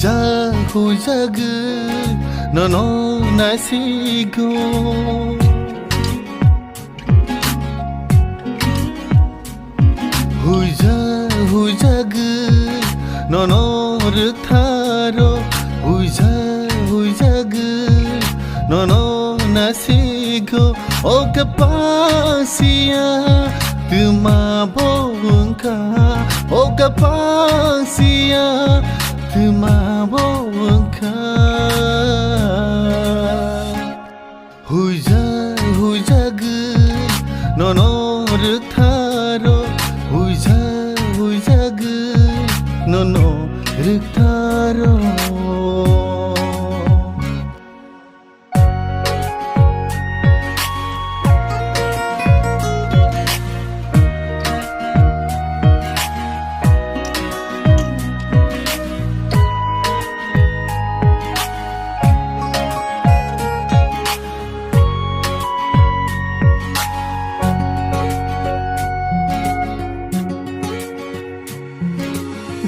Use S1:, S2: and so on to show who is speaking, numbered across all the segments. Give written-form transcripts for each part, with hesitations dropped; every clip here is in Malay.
S1: HUIJAK HUIJAKGWI nono nasigo HUIJAK HUIJAKGWI nono rtharo HUIJAK HUIJAKGWI nono nasigo o kapasia tumabongka o kapasia tumabongka HUIJAK HUIJAKGWI nono rtharo HUIJAK HUIJAKGWI nono rtharo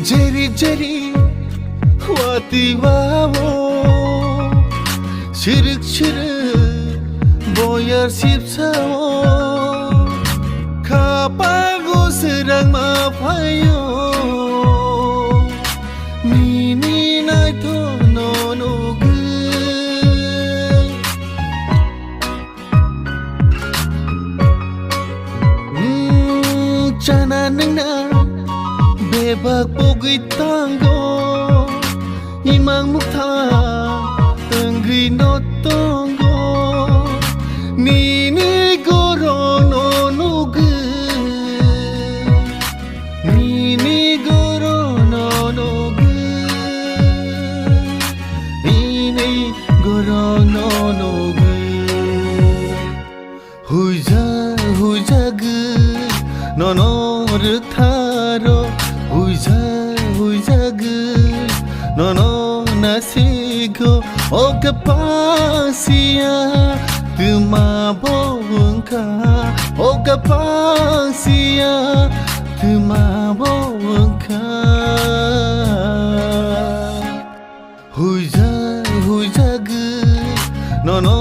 S1: Jeri jeri wati wawo shirik shirik boyar sipsawo kapago serang mapayo nini naito nono chana nengna bebak bogui tanggo imang mukha enggi notongo nini gorong nono ge nini gorong nono ge nini gorong nono ge HUIJAK HUIJAKGWI nono rtharo HUIJAK HUIJAKGWI nono nasigo o kapasia tumabongka o kapasia tumabongka HUIJAK HUIJAKGWI nono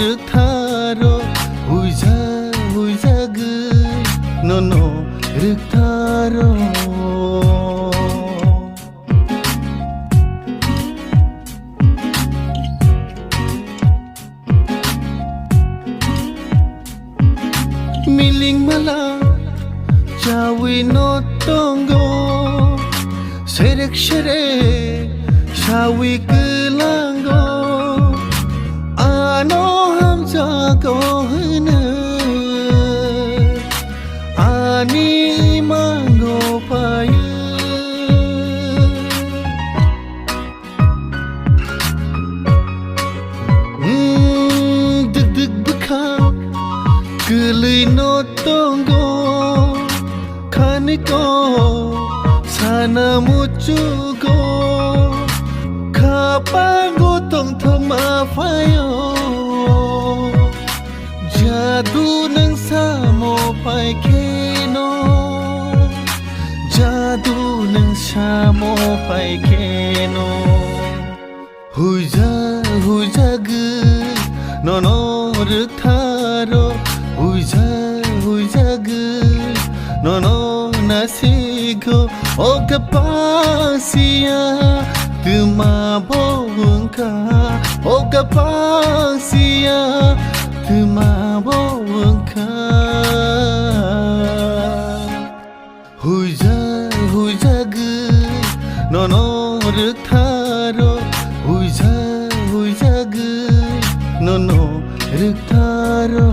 S1: rtharo HUIJAK HUIJAKGWI nono rtharo miling mala jawi no tongo serek shere shawi kelango ano hamja ko hne ani mango paye dig dig bukha Geli no tongo kaniko sana muchugo kapango tong thama fayo jadu nang samo pai keno jadu nang samo pai keno HUIJAK HUIJAKGWI nono rtharo HUIJAK HUIJAKGWI nono nasigo o kapasia tumabongka o kapasia tumabongka HUIJAK HUIJAKGWI nono rtharo HUIJAK HUIJAKGWI nono rtharo